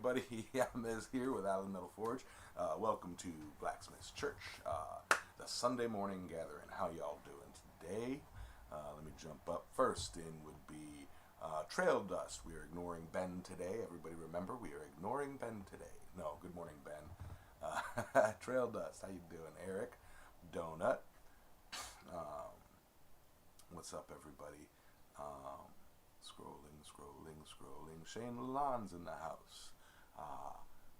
everybody. I'm Ez here with Allen Metal Forge. Welcome to Blacksmiths Church, the Sunday morning gathering. How y'all doing today? Let me jump up. First in would be Trail Dust. We are ignoring Ben today. Everybody remember, we are ignoring Ben today. No, good morning, Ben. Trail Dust, how you doing? Eric, Donut. Um, what's up, everybody? Scrolling. Shane Lalonde's in the house.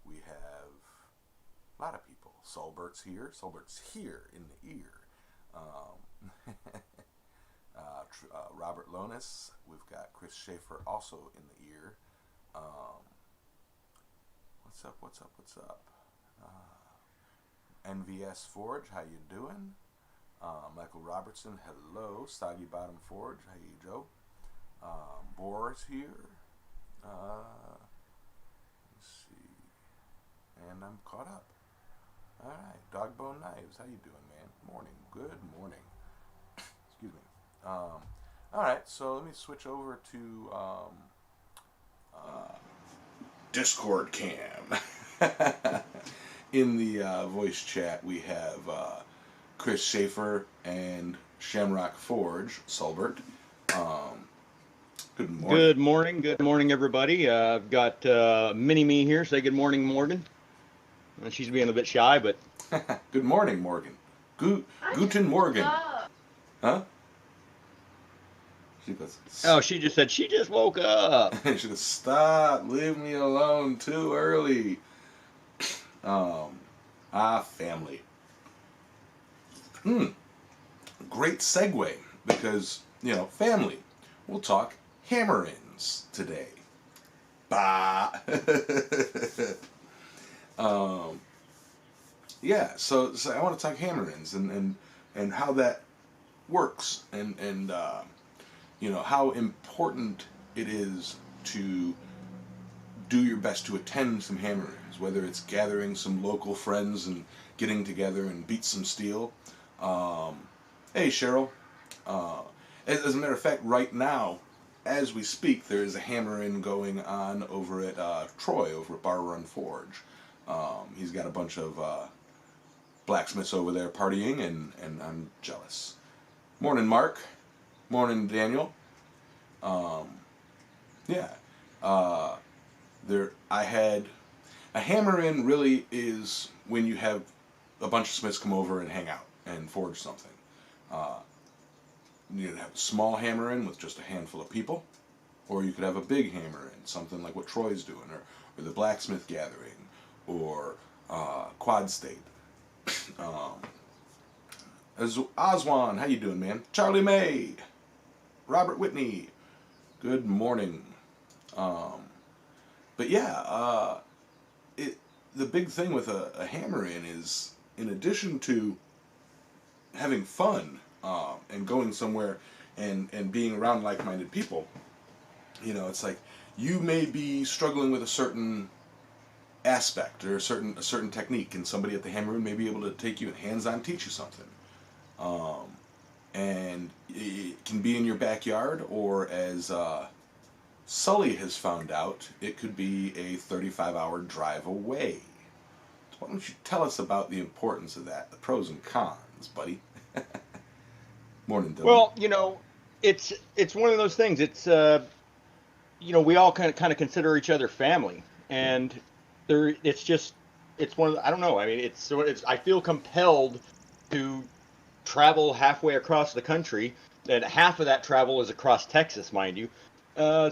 We have a lot of people. Solbert's here. Solbert's here in the ear. Robert Lonis. We've got Chris Schaefer also in the ear. What's up? NVS Forge, how you doing? Michael Robertson, hello. Stoggy Bottom Forge, how you, Joe? Boar's here. Let's see. And I'm caught up. Alright, Dogbone Knives, how you doing, man? Morning. Good morning. Excuse me. Alright, so let me switch over to Discord cam. In the voice chat, we have Chris Schaefer and Shamrock Forge, Solbert. Good morning. Good morning, everybody. I've got Mini-Me here. Say good morning, Morgan. She's being a bit shy, but... Good morning, Morgan. Guten Morgen. Huh? She goes... Oh, she just said she just woke up. She goes, stop, leave me alone too early. Family. Great segue, because, family. We'll talk hammer-ins today. Bah. So I want to talk hammer-ins and how that works and how important it is to do your best to attend some hammer-ins, whether it's gathering some local friends and getting together and beat some steel. Hey, Cheryl. As a matter of fact, right now, as we speak, there is a hammer-in going on over at Troy, over at Bar Run Forge. He's got a bunch of blacksmiths over there partying, and I'm jealous. Morning, Mark. Morning, Daniel. I had a hammer-in really is when you have a bunch of smiths come over and hang out and forge something. You could have a small hammer-in with just a handful of people, or you could have a big hammer-in, something like what Troy's doing, or the Blacksmith Gathering, or Quad State. Oswan, how you doing, man? Charlie May, Robert Whitney, good morning. The big thing with a hammer-in is, in addition to having fun and going somewhere and being around like-minded people, it's like you may be struggling with a certain aspect or a certain technique, and somebody at the hammer-in may be able to take you and hands-on teach you something. And it can be in your backyard, or as Sully has found out, it could be a 35-hour drive away. So why don't you tell us about the importance of that, the pros and cons, buddy? Morning, Dylan. Well, it's one of those things. It's we all kind of consider each other family, and it's one of I don't know. I mean, I feel compelled to travel halfway across the country, and half of that travel is across Texas, mind you. I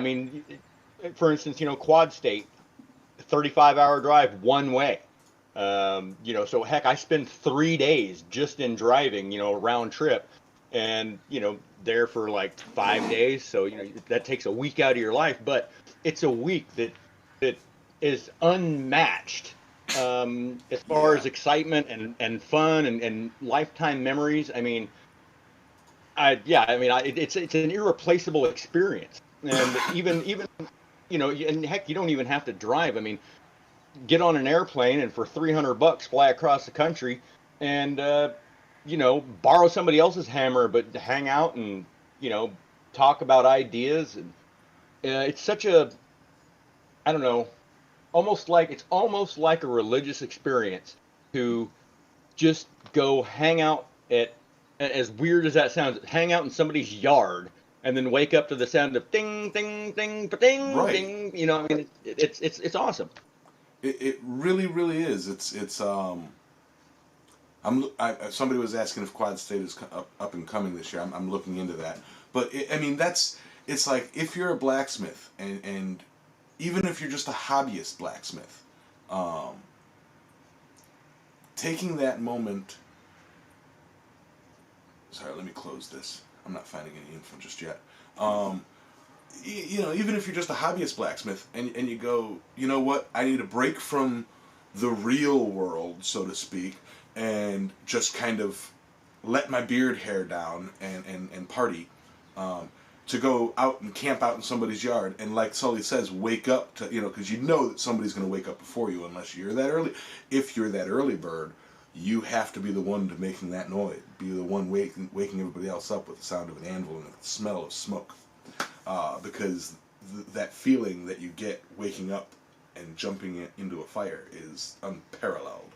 mean, for instance, Quad State, 35-hour drive one way. So heck, I spend 3 days just in driving, round trip, and, there for like 5 days. So, that takes a week out of your life, but it's a week that is unmatched, as far as excitement and fun and lifetime memories. I mean, it's an irreplaceable experience. And even, and heck, you don't even have to drive. I mean, get on an airplane and for $300 fly across the country and, borrow somebody else's hammer, but hang out and, talk about ideas. And it's such a, I don't know, it's almost like a religious experience to just go hang out at, as weird as that sounds, hang out in somebody's yard and then wake up to the sound of ding ding ding ding Right. ding. You know, I mean, it's awesome. It really, really is. Somebody was asking if Quad State is up and coming this year. I'm looking into that. But I mean, it's like if you're a blacksmith, and even if you're just a hobbyist blacksmith, um, taking that moment. Sorry, let me close this. I'm not finding any info just yet. Um, Even if you're just a hobbyist blacksmith, and you go, you know what, I need a break from the real world, so to speak, and just kind of let my beard hair down and party, to go out and camp out in somebody's yard, and like Sully says, wake up to, because you know that somebody's going to wake up before you unless you're that early. If you're that early bird, you have to be the one to making that noise, be the one waking everybody else up with the sound of an anvil and the smell of smoke. Because that feeling that you get waking up and jumping into a fire is unparalleled.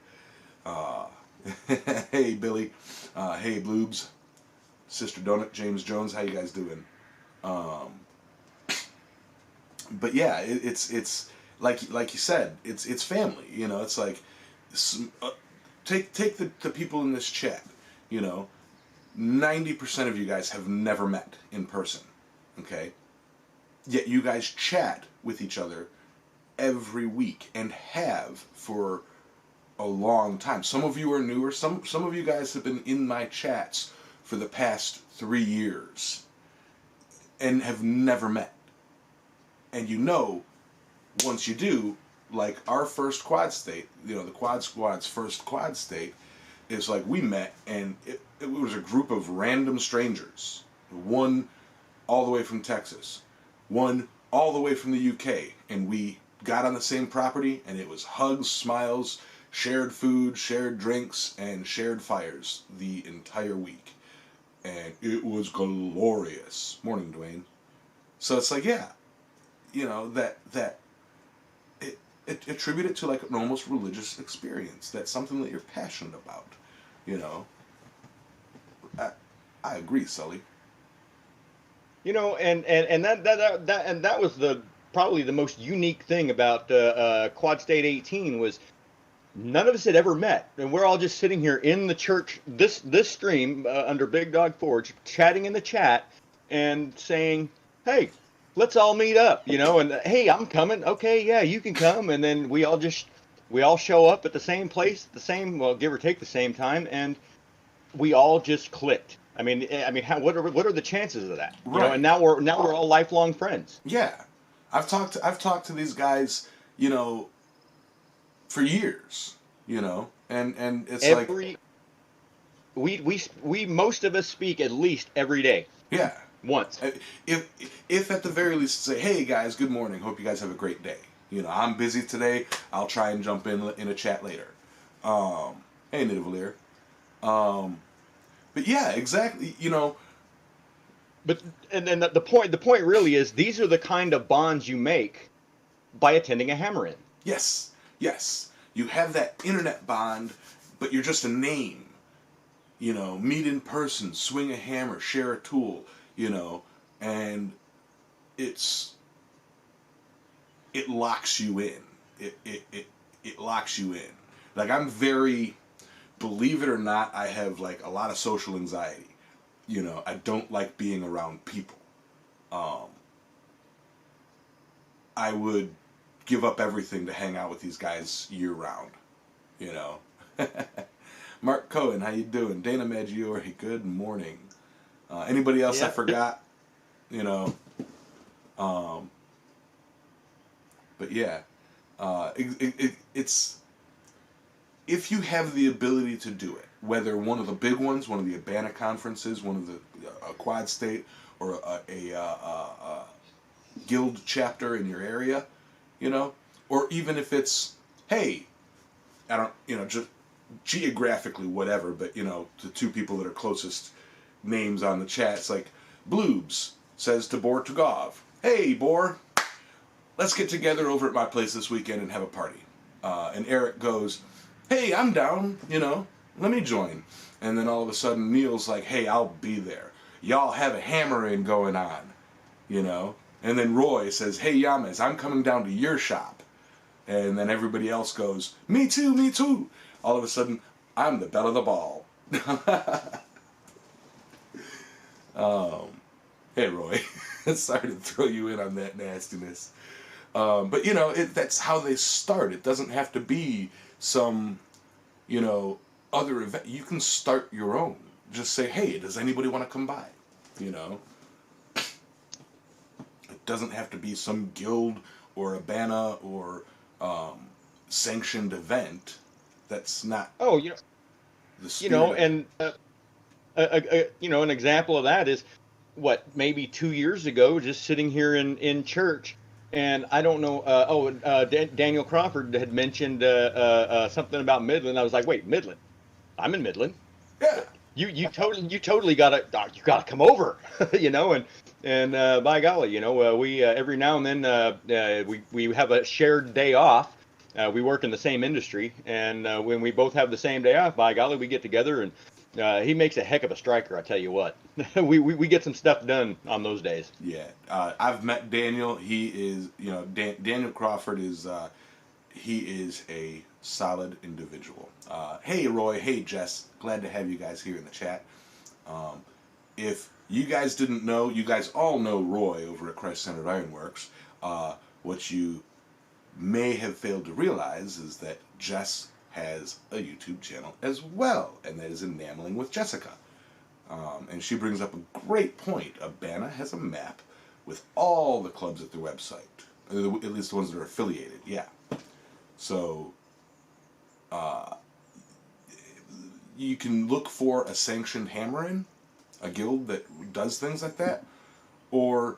Uh, hey, Billy. Hey, Bloobs. Sister Donut, James Jones, how you guys doing? Um, but yeah, it's like you said, it's family. It's like take the people in this chat. 90% of you guys have never met in person. Okay? Yet you guys chat with each other every week and have for a long time. Some of you are newer. Some of you guys have been in my chats for the past 3 years and have never met. And once you do, like our first quad state, the Quad Squad's first quad state, is like we met and it was a group of random strangers. One all the way from Texas, one all the way from the UK, and we got on the same property, and it was hugs, smiles, shared food, shared drinks, and shared fires the entire week, and it was glorious. Morning, Dwayne. So it's like, yeah, that attribute it to like an almost religious experience. That's something that you're passionate about. I agree, Sully. And that was probably the most unique thing about Quad State 18 was none of us had ever met, and we're all just sitting here in the church, this stream under Big Dog Forge, chatting in the chat and saying, "Hey, let's all meet up," and "Hey, I'm coming." "Okay, yeah, you can come," and then we all show up at the same place, at the same, well, give or take the same time, and we all just clicked. I mean, what are the chances of that? Right. And now we're all lifelong friends. Yeah, I've talked to these guys, for years, and it's like we most of us speak at least every day. Yeah. Once. If at the very least say, "Hey guys, good morning. Hope you guys have a great day. I'm busy today. I'll try and jump in a chat later." Hey, Nidavellir. But yeah, exactly. But and then the point really is these are the kind of bonds you make by attending a hammer-in. Yes, you have that internet bond, but you're just a name. Meet in person, swing a hammer, share a tool. And it locks you in. It locks you in. Like I'm very, believe it or not, I have like a lot of social anxiety. I don't like being around people. I would give up everything to hang out with these guys year round. Mark Cohen, how you doing? Dana Maggiore, good morning. Anybody else I forgot? But yeah, it's if you have the ability to do it, whether one of the big ones, one of the Urbana conferences, one of the Quad State, or a guild chapter in your area, or even if it's, hey, I don't, just geographically whatever, but the two people that are closest names on the chat, it's like Bloobs says to Bor Tugov, "Hey Bor, let's get together over at my place this weekend and have a party. And Eric goes, hey, I'm down, let me join. And then all of a sudden Neil's like, hey, I'll be there. Y'all have a hammering going on, And then Roy says, hey, Yames, I'm coming down to your shop. And then everybody else goes, me too, me too. All of a sudden, I'm the belle of the ball. Hey, Roy. Sorry to throw you in on that nastiness. But, that's how they start. It doesn't have to be some, other event. You can start your own. Just say, hey, does anybody want to come by? It doesn't have to be some guild or a bana or sanctioned event. That's not. Oh, the spirit and an example of that is maybe 2 years ago, just sitting here in church, and I don't know. Daniel Crawford had mentioned something about Midland. I was like, wait, Midland? I'm in Midland. Yeah. You totally gotta come over, and by golly, we every now and then we have a shared day off. We work in the same industry, and when we both have the same day off, by golly, we get together, and he makes a heck of a striker. I tell you what, we get some stuff done on those days. Yeah, I've met Daniel. He is, Daniel Crawford is, he is a solid individual. Hey, Roy. Hey, Jess. Glad to have you guys here in the chat. If you guys didn't know, you guys all know Roy over at Christ-Centered Ironworks. What you may have failed to realize is that Jess has a YouTube channel as well, and that is Enameling with Jessica. And she brings up a great point. Abana has a map with all the clubs at their website, at least the ones that are affiliated. Yeah. So you can look for a sanctioned hammer-in, a guild that does things like that, or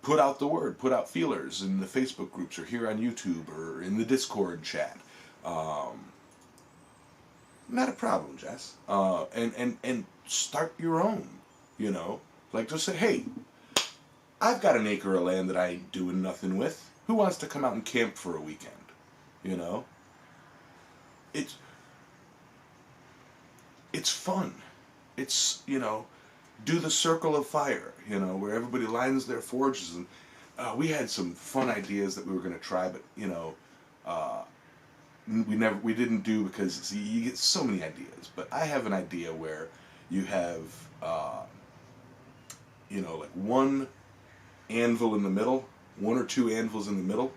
put out the word, put out feelers in the Facebook groups or here on YouTube or in the Discord chat. Not a problem, Jess. And start your own, Like just say, hey, I've got an acre of land that I ain't doing nothing with. Who wants to come out and camp for a weekend? It's fun. It's, do the circle of fire, where everybody lines their forges. And we had some fun ideas that we were going to try, but, we didn't do because, see, you get so many ideas. But I have an idea where you have, like one anvil in the middle, one or two anvils in the middle,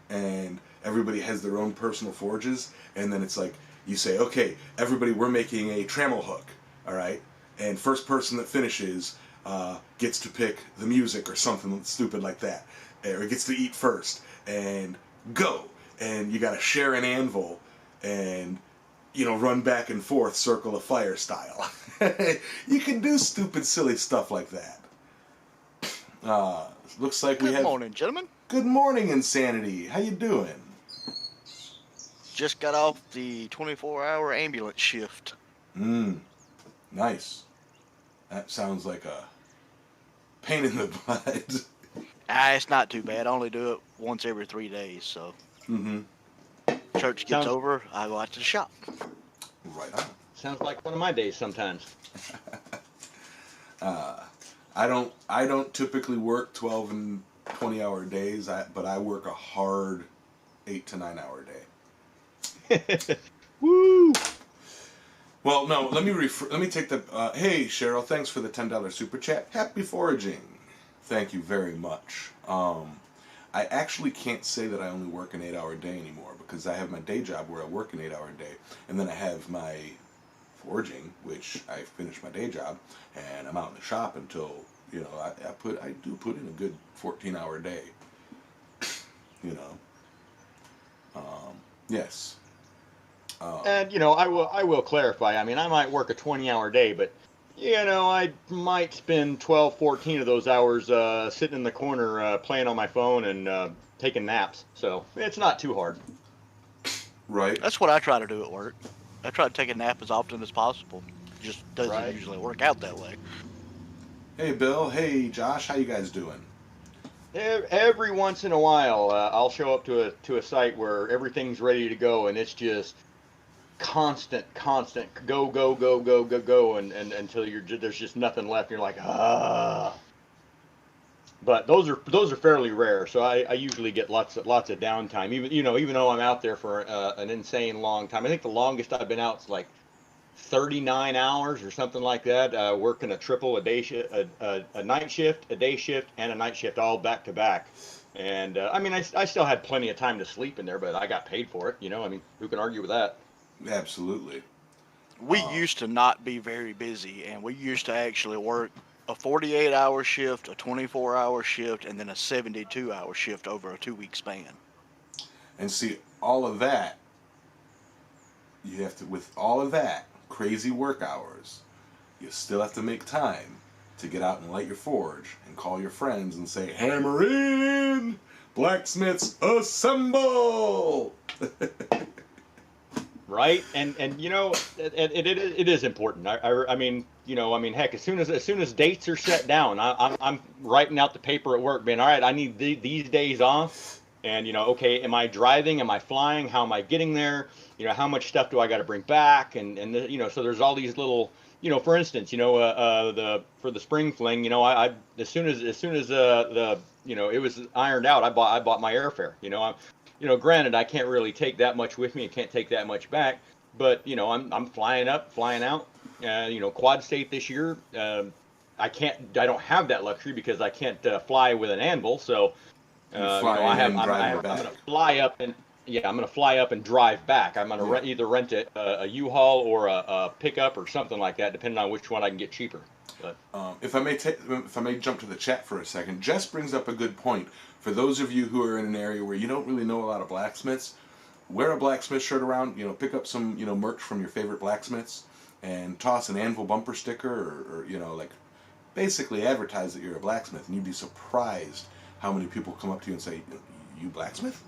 and everybody has their own personal forges, and then it's like, you say, okay, everybody, we're making a trammel hook, all right? And first person that finishes gets to pick the music or something stupid like that, or gets to eat first, and go. And you got to share an anvil, and run back and forth, circle of fire style. You can do stupid, silly stuff like that. Looks like we have. Good morning, gentlemen. Good morning, Insanity. How you doing? Just got off the 24-hour ambulance shift. Nice. That sounds like a pain in the butt. It's not too bad. I only do it once every 3 days, so. Church gets over, I go out to the shop. Right on. Sounds like one of my days sometimes. I don't typically work 12 and 20-hour days, but I work a hard 8 to 9 hour day. Woo! Well, no, let me take the hey Cheryl, thanks for the $10 super chat. Happy foraging. Thank you very much. I actually can't say that I only work an 8 hour day anymore because I have my day job where I work an 8 hour day, and then I have my foraging, which I finish my day job, and I'm out in the shop until I do put in a good 14-hour day. Yes. And I will clarify. I mean, I might work a 20-hour day, but I might spend 12, 14 of those hours sitting in the corner playing on my phone and taking naps. So it's not too hard. Right. That's what I try to do at work. I try to take a nap as often as possible. It just doesn't usually work out that way. Hey, Bill. Hey, Josh. How you guys doing? Every once in a while, I'll show up to a site where everything's ready to go, and it's just constant go go go go go go, and until there's just nothing left. And you're like, ah. But those are fairly rare, so I usually get lots of downtime. Even though I'm out there for an insane long time. I think the longest I've been out is like 39 hours or something like that, working a triple, a night shift, a day shift, and a night shift all back to back. And I mean, I still had plenty of time to sleep in there, but I got paid for it. I mean, who can argue with that? Absolutely. We used to not be very busy, and we used to actually work a 48-hour shift, a 24-hour shift, and then a 72-hour shift over a 2-week span. And see, all of that, you have to, with all of that, crazy work hours, you still have to make time to get out and light your forge and call your friends and say, hammer in! Blacksmiths assemble! Right, and it is important. I mean, heck, as soon as dates are set down, I'm writing out the paper at work, being all right. I need these days off, and okay, am I driving? Am I flying? How am I getting there? How much stuff do I got to bring back? So there's all these little, for instance, for the spring fling, I as soon as the it was ironed out, I bought my airfare. Granted, I can't really take that much with me. I can't take that much back. But I'm flying up, flying out. Quad state this year. I don't have that luxury because I can't fly with an anvil. So I'm gonna fly up and I'm gonna fly up and drive back. I'm gonna either rent a U-Haul or a pickup or something like that, depending on which one I can get cheaper. But if I may jump to the chat for a second, Jess brings up a good point. For those of you who are in an area where you don't really know a lot of blacksmiths, wear a blacksmith shirt around. Pick up some merch from your favorite blacksmiths, and toss an anvil bumper sticker, or like basically advertise that you're a blacksmith, and you'd be surprised how many people come up to you and say, "You blacksmith?"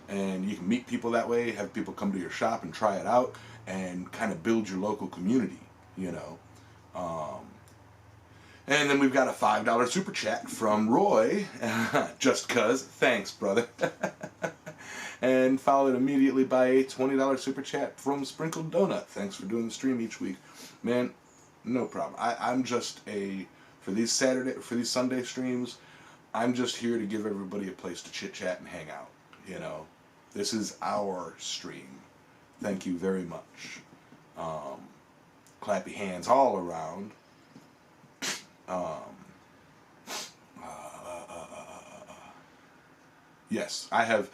And you can meet people that way. Have people come to your shop and try it out, and kind of build your local community. And then we've got a $5 super chat from Roy, just cuz. Thanks, brother. And followed immediately by a $20 super chat from Sprinkled Donut. Thanks for doing the stream each week. Man, no problem. I'm just for these Sunday streams, I'm just here to give everybody a place to chit chat and hang out. This is our stream. Thank you very much. Clappy hands all around. Yes, I have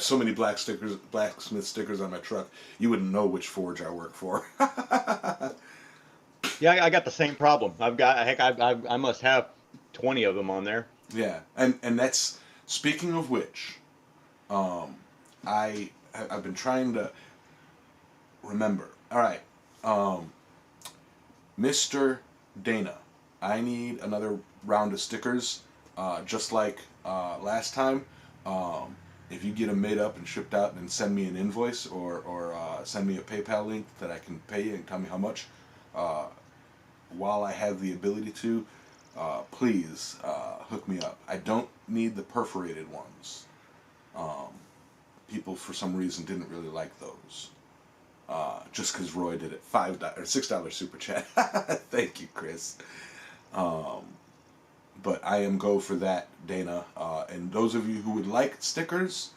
so many blacksmith stickers on my truck. You wouldn't know which forge I work for. yeah, I got the same problem. I must have 20 of them on there. Yeah, and that's, speaking of which, I've been trying to remember. All right, Mr. Dana, I need another round of stickers, just like last time. If you get them made up and shipped out, and send me an invoice or send me a PayPal link that I can pay and tell me how much, while I have the ability to, please hook me up. I don't need the perforated ones. People for some reason didn't really like those. Just because Roy did it. $5 or $6 super chat. Thank you, Chris. But I am go for that, Dana. And those of you who would like stickers,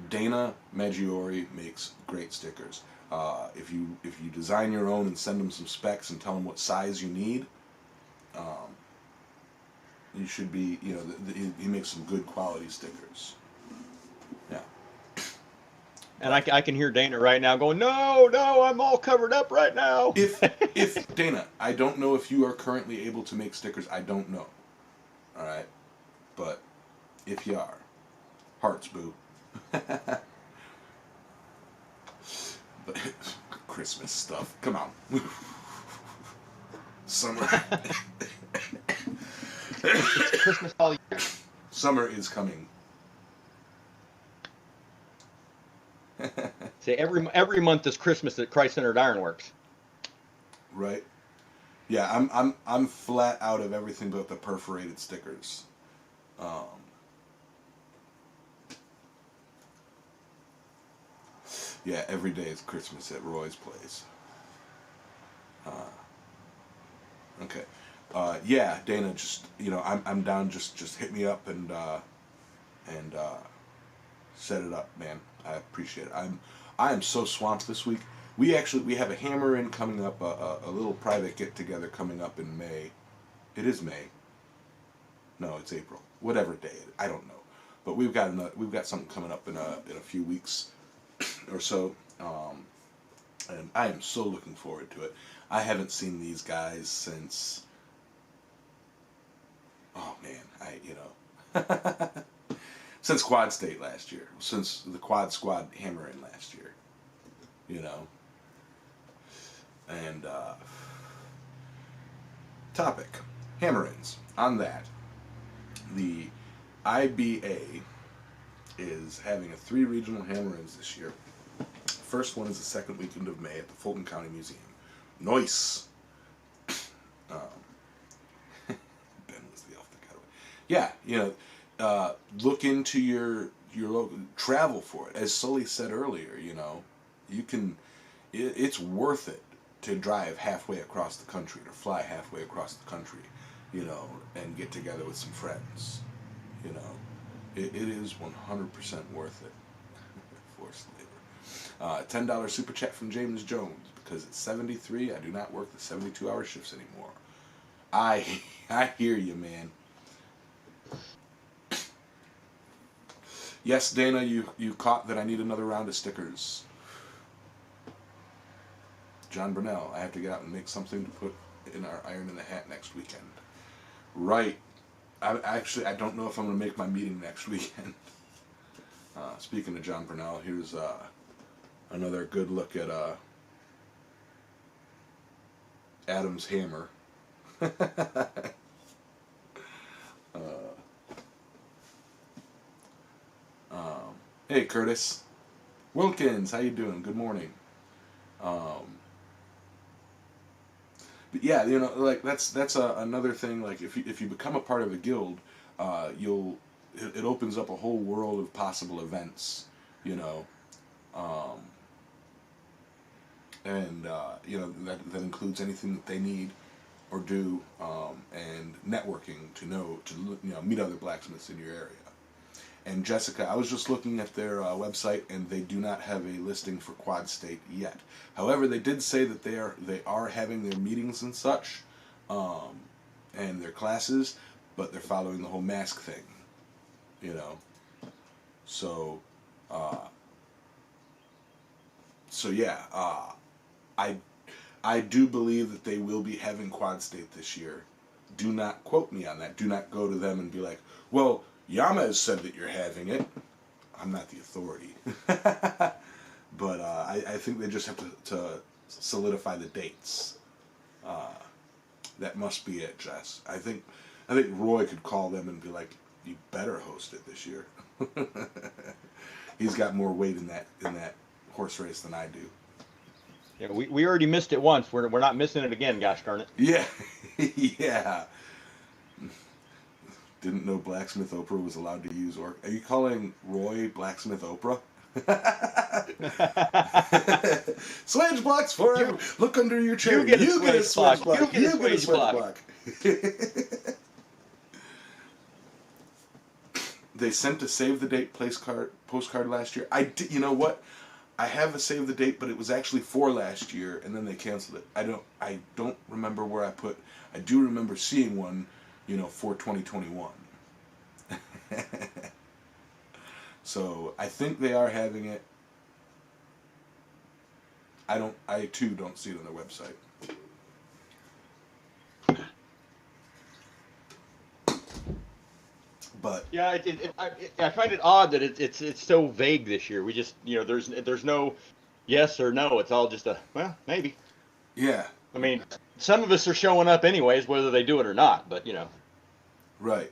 Dana Maggiore makes great stickers. If you design your own and send them some specs and tell them what size you need, you should be, he makes some good quality stickers. Yeah. And I can hear Dana right now going, no, I'm all covered up right now. If Dana, I don't know if you are currently able to make stickers. I don't know. All right, but if you are, hearts, boo. But Christmas stuff. Come on. Summer. Christmas all year. Summer is coming. See, every month is Christmas at Christ-Centered Ironworks. Right. Yeah, I'm flat out of everything but the perforated stickers. Um, yeah, every day is Christmas at Roy's place. Okay. Yeah, Dana, just, I'm down. Just hit me up and set it up, man. I appreciate it. I am so swamped this week. We have a hammer in coming up, a little private get together coming up in May. It is May. No, it's April. Whatever day I don't know, but we've got something coming up in a few weeks or so, and I am so looking forward to it. I haven't seen these guys since. Oh man, since Quad State last year, since the Quad Squad hammer-in last year, and topic, hammer-ins. On that, the IBA is having 3 regional hammer-ins this year. First one is the second weekend of May at the Fulton County Museum. Nice. Ben was the elf that got away. Yeah, look into your local, travel for it. As Sully said earlier, you can. It's worth it to drive halfway across the country, to fly halfway across the country, and get together with some friends. It is 100% worth it. Forced labor. $10 super chat from James Jones. Because at 73, I do not work the 72-hour shifts anymore. I hear you, man. Yes, Dana, you caught that I need another round of stickers. John Burnell, I have to get out and make something to put in our Iron in the Hat next weekend. Right. I don't know if I'm going to make my meeting next weekend. Speaking of John Burnell, here's another good look at Adam's hammer. Hey, Curtis Wilkins, how you doing? Good morning. But yeah, like that's another thing. Like if you become a part of a guild, it opens up a whole world of possible events, and that includes anything that they need or do, and networking to meet other blacksmiths in your area. And Jessica, I was just looking at their website, and they do not have a listing for Quad State yet. However, they did say that they are having their meetings and such, and their classes, but they're following the whole mask thing, So, yeah, I do believe that they will be having Quad State this year. Do not quote me on that. Do not go to them and be like, well, Yama has said that you're having it. I'm not the authority. But I think they just have to solidify the dates. That must be it, Jess. I think Roy could call them and be like, you better host it this year. He's got more weight in that horse race than I do. Yeah, we already missed it once. We're not missing it again, gosh darn it. Yeah. Yeah. Didn't know Blacksmith Oprah was allowed to use Are you calling Roy Blacksmith Oprah? Swage blocks forever. Look under your chair. You get a swage block. You get a swage block. They sent a save the date postcard last year. You know what? I have a save the date, but it was actually for last year, and then they canceled it. I don't remember where I put. I do remember seeing one, for 2021. So I think they are having it. I too don't see it on their website. But yeah, I find it odd that it's so vague this year. We just there's no yes or no. It's all just maybe. Yeah. I mean, some of us are showing up anyways, whether they do it or not. But Right.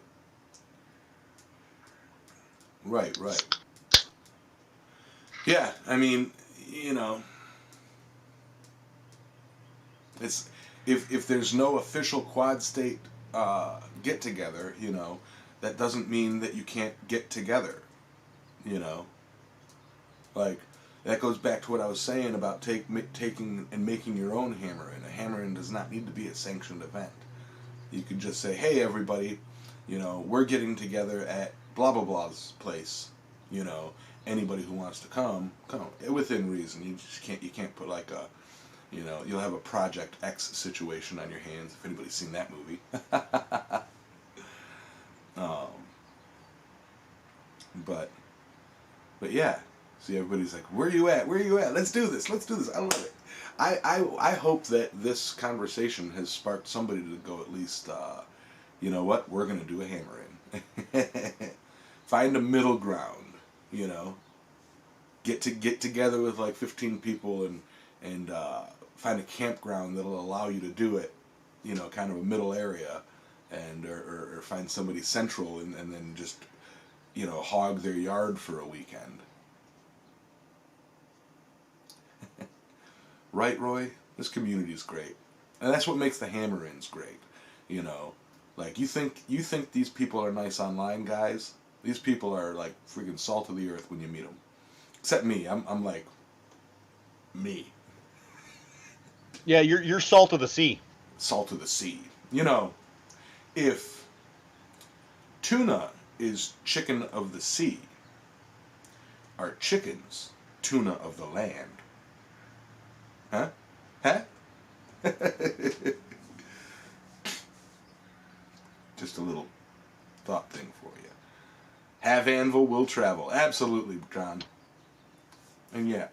Right. Yeah, I mean, it's if there's no official Quad State get together, that doesn't mean that you can't get together. You know, like that goes back to what I was saying about taking and making your own hammer-in. A hammer-in does not need to be a sanctioned event. You could just say, hey, everybody, you know, we're getting together at blah blah blah's place. You know, anybody who wants to come within reason. You can't put like a, you know, you'll have a Project X situation on your hands if anybody's seen that movie. But yeah, see, everybody's like, where are you at? Where are you at? Let's do this. Let's do this. I love it. I hope that this conversation has sparked somebody to go at least, you know what, we're going to do a hammer-in. Find a middle ground, you know. Get together with like 15 people and find a campground that'll allow you to do it, you know, kind of a middle area, and or find somebody central and then just, you know, hog their yard for a weekend. Right, Roy? This community is great. And that's what makes the hammer-ins great. You know, like you think these people are nice online, guys? These people are like freaking salt of the earth when you meet them. Except me. I'm like me. Yeah, you're salt of the sea. Salt of the sea. You know, if tuna is chicken of the sea, are chickens tuna of the land? Huh? Huh? Just a little thought thing for you. Have anvil, will travel. Absolutely, John. And yeah.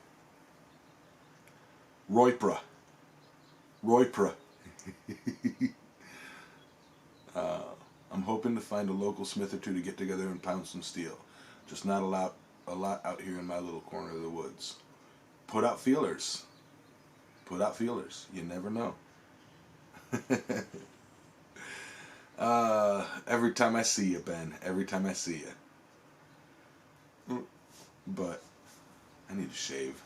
Roipra. I'm hoping to find a local smith or two to get together and pound some steel. Just not a lot out here in my little corner of the woods. Put out feelers. You never know. Every time I see you, Ben. Every time I see you. But I need to shave.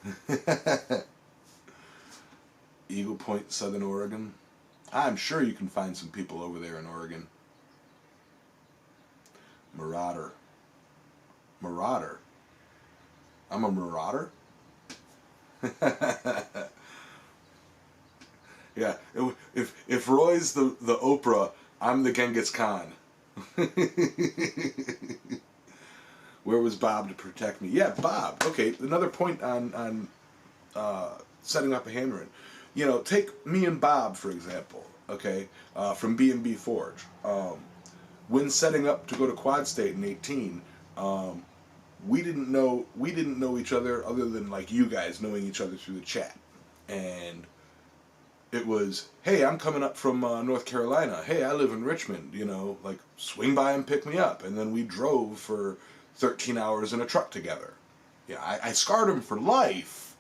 Eagle Point, Southern Oregon. I'm sure you can find some people over there in Oregon. Marauder. I'm a marauder? Yeah, if Roy's the Oprah, I'm the Genghis Khan. Where was Bob to protect me? Yeah, Bob. Okay, another point on setting up a hammer-in. You know, take me and Bob, for example, okay, from B&B Forge. When setting up to go to Quad State in 18, we didn't know each other than like you guys knowing each other through the chat. And it was, hey, I'm coming up from North Carolina. Hey, I live in Richmond. You know, like, swing by and pick me up. And then we drove for 13 hours in a truck together. Yeah, I scarred him for life,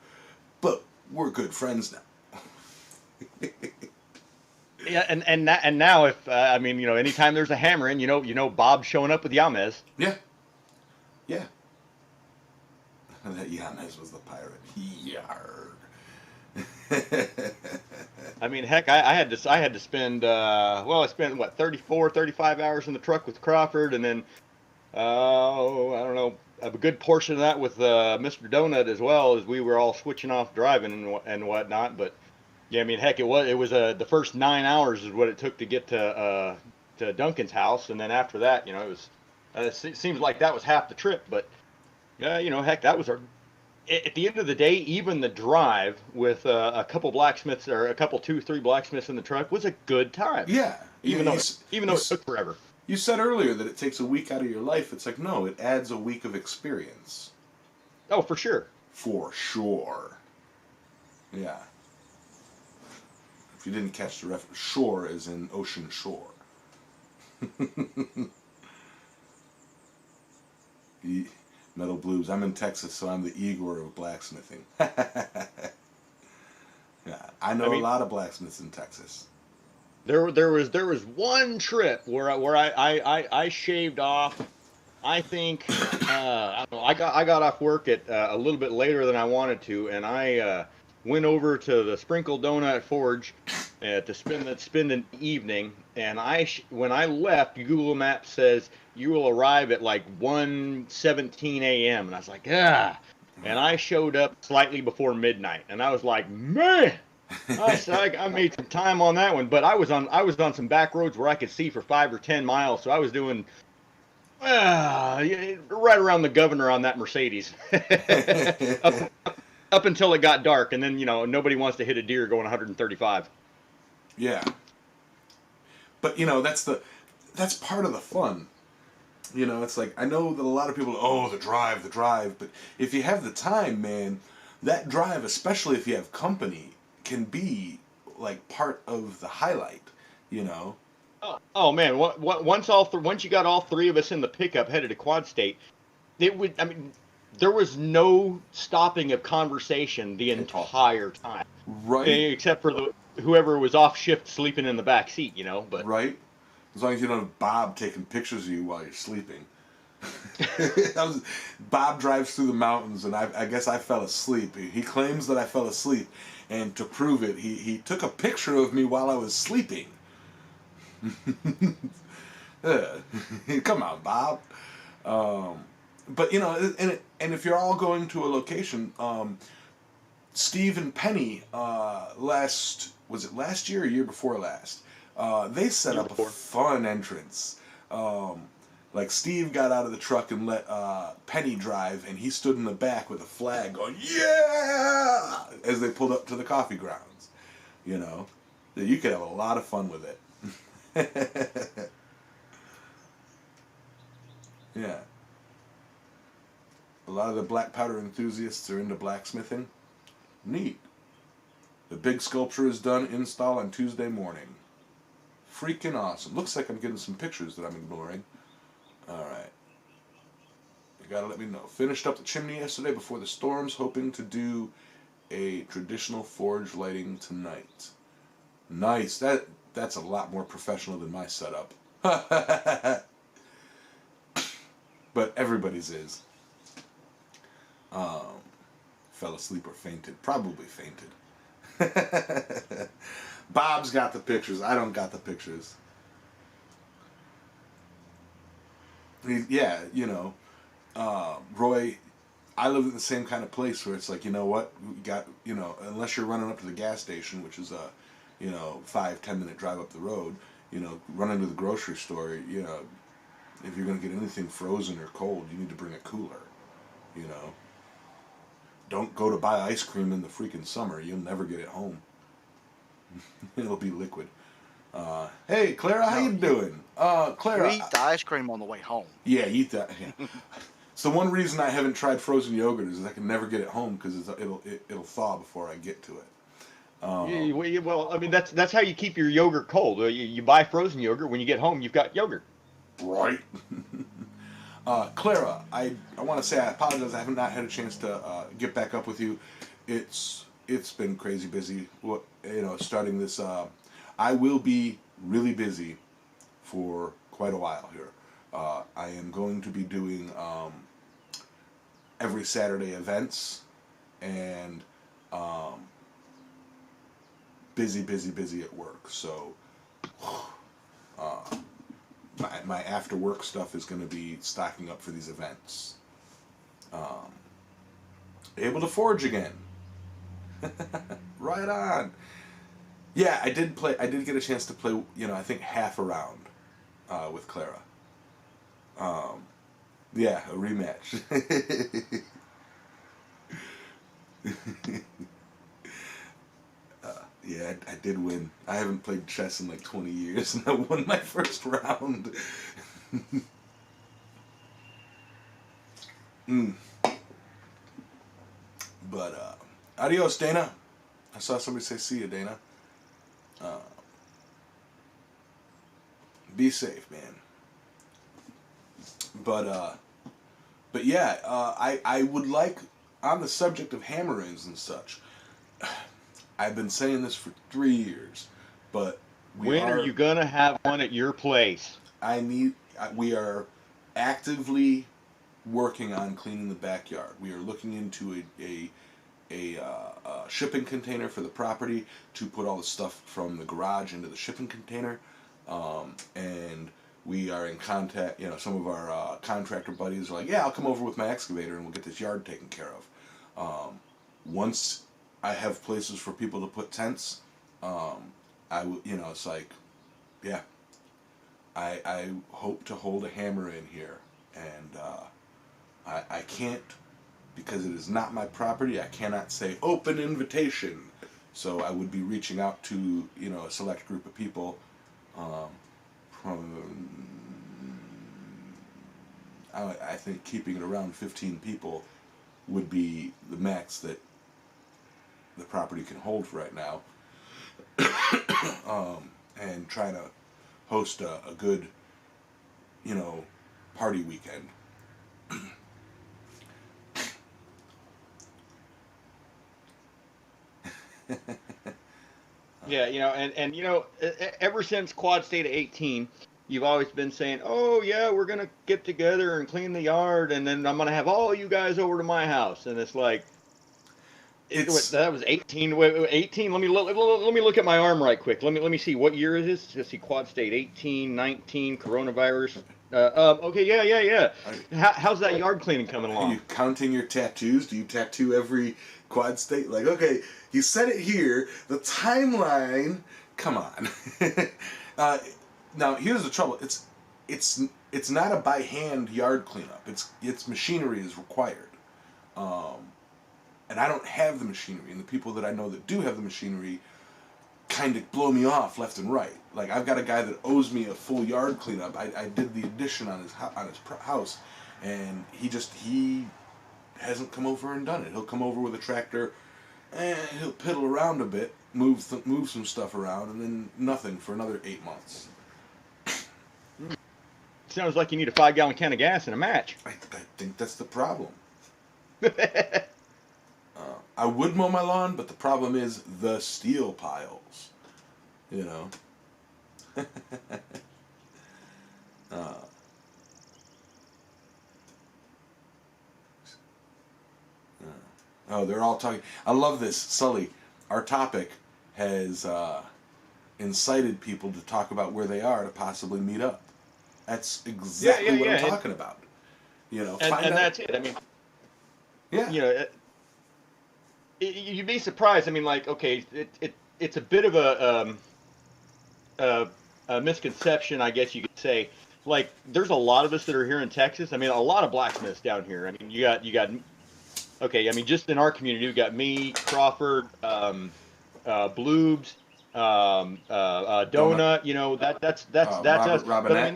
but we're good friends now. Yeah, and now if I mean, you know, anytime there's a hammer-in, you know Bob showing up with Yamez. Yeah. That Yamez was the pirate. Yarg. I mean, heck, I had to spend I spent what 35 hours in the truck with Crawford, and then I don't know, a good portion of that with Mr. Donut as well, as we were all switching off driving and whatnot. But yeah, I mean, heck, it was the first 9 hours is what it took to get to Duncan's house, and then after that, you know, it was it seems like that was half the trip. But you know, heck, that was at the end of the day, even the drive with a couple blacksmiths or 2-3 blacksmiths in the truck was a good time. Yeah, even though it took forever. You said earlier that it takes a week out of your life. It's like, no, it adds a week of experience. Oh, for sure. For sure. Yeah. If you didn't catch the reference, shore is in ocean shore. Metal Blues. I'm in Texas, so I'm the Igor of blacksmithing. Yeah, I know a lot of blacksmiths in Texas. There was one trip where I shaved off. I think I don't know, I got off work at a little bit later than I wanted to, and I went over to the Sprinkle Donut Forge, to spend an evening. And when I left, Google Maps says you will arrive at like 1:17 a.m. And I was like, ah. And I showed up slightly before midnight, and I was like, man. I made some time on that one, but I was on some back roads where I could see for 5 or 10 miles, so I was doing right around the governor on that Mercedes, up, up until it got dark, and then nobody wants to hit a deer going 135. Yeah. But that's part of the fun. It's like, I know that a lot of people, oh, the drive, but if you have the time, man, that drive, especially if you have company, can be like part of the highlight, Oh man, once you got all three of us in the pickup headed to Quad State, I mean, there was no stopping of conversation the entire time, Right? except for whoever was off shift sleeping in the back seat, But Right? As long as you don't have Bob taking pictures of you while you're sleeping. Bob drives through the mountains, and I guess I fell asleep. He claims that I fell asleep, and to prove it, he took a picture of me while I was sleeping. Come on, Bob. But and if you're all going to a location, Steve and Penny, was it last year or year before last? They set up a fun entrance. Like, Steve got out of the truck and let Penny drive, and he stood in the back with a flag going, yeah! As they pulled up to the coffee grounds. You could have a lot of fun with it. Yeah. A lot of the black powder enthusiasts are into blacksmithing. Neat. The big sculpture is done, install on Tuesday morning. Freaking awesome. Looks like I'm getting some pictures that I'm ignoring. Alright. You gotta let me know. Finished up the chimney yesterday before the storms, hoping to do a traditional forge lighting tonight. Nice. That's a lot more professional than my setup. But everybody's is. Fell asleep or fainted. Probably fainted. Bob's got the pictures. I don't got the pictures. Yeah, Roy, I live in the same kind of place where it's like, you know what, we got, unless you're running up to the gas station, which is a, 5-10 minute drive up the road, running to the grocery store, if you're going to get anything frozen or cold, you need to bring a cooler, Don't go to buy ice cream in the freaking summer. You'll never get it home. It'll be liquid. Hey, Clara, how you doing? Clara, You eat the ice cream on the way home. Yeah, eat that. Yeah. It's the one reason I haven't tried frozen yogurt is I can never get it home because it'll thaw before I get to it. Well, I mean, that's how you keep your yogurt cold. You buy frozen yogurt. When you get home, you've got yogurt. Right. Clara, I want to say I apologize. I have not had a chance to get back up with you. It's been crazy busy. Starting this. I will be really busy for quite a while here. I am going to be doing every Saturday events and busy at work. So my after work stuff is going to be stocking up for these events. Able to forge again. Right on. Yeah, I did get a chance to play, I think half a round with Clara. Yeah, a rematch. Yeah, I did win. I haven't played chess in like 20 years, and I won my first round. But, adios, Dana. I saw somebody say, see you, Dana. Be safe, man. But yeah, I would like, on the subject of hammer-ins and such, I've been saying this for 3 years, but when are you gonna have one at your place? We are actively working on cleaning the backyard. We are looking into a shipping container for the property to put all the stuff from the garage into the shipping container. And we are in contact, some of our contractor buddies are like, yeah, I'll come over with my excavator and we'll get this yard taken care of. Once I have places for people to put tents, it's like, yeah, I hope to hold a hammer in here, and I can't, because it is not my property. I cannot say open invitation, so I would be reaching out to a select group of people. I think keeping it around 15 people would be the max that the property can hold for right now. And trying to host a good, party weekend. Yeah, ever since Quad State of 18, you've always been saying, oh, yeah, we're going to get together and clean the yard, and then I'm going to have all you guys over to my house. And it's like, that was 18. 18. Let me look at my arm right quick. Let me see, what year is this? Let's see, Quad State 18, 19, coronavirus. Okay, yeah. How's that yard cleaning coming along? Are you counting your tattoos? Do you tattoo every Quad State? Like, okay, you said it here. The timeline. Come on. Now here's the trouble. It's not a by hand yard cleanup. It's machinery is required. And I don't have the machinery, and the people that I know that do have the machinery kind of blow me off left and right. Like, I've got a guy that owes me a full yard cleanup. I did the addition on his house, and he hasn't come over and done it. He'll come over with a tractor, and he'll piddle around a bit, move some stuff around, and then nothing for another 8 months. Sounds like you need a 5-gallon can of gas in a match. I think that's the problem. I would mow my lawn, but the problem is the steel piles. Oh, they're all talking. I love this, Sully. Our topic has incited people to talk about where they are to possibly meet up. That's exactly what I'm talking about. And that's it. I mean, yeah. You'd be surprised. I mean, like, okay, it's a bit of a misconception, I guess you could say. Like, there's a lot of us that are here in Texas. I mean, a lot of blacksmiths down here. I mean, you got. Okay, I mean, just in our community, we've got me, Crawford, Bloobs, Donut. That's us. Robinette. But I mean,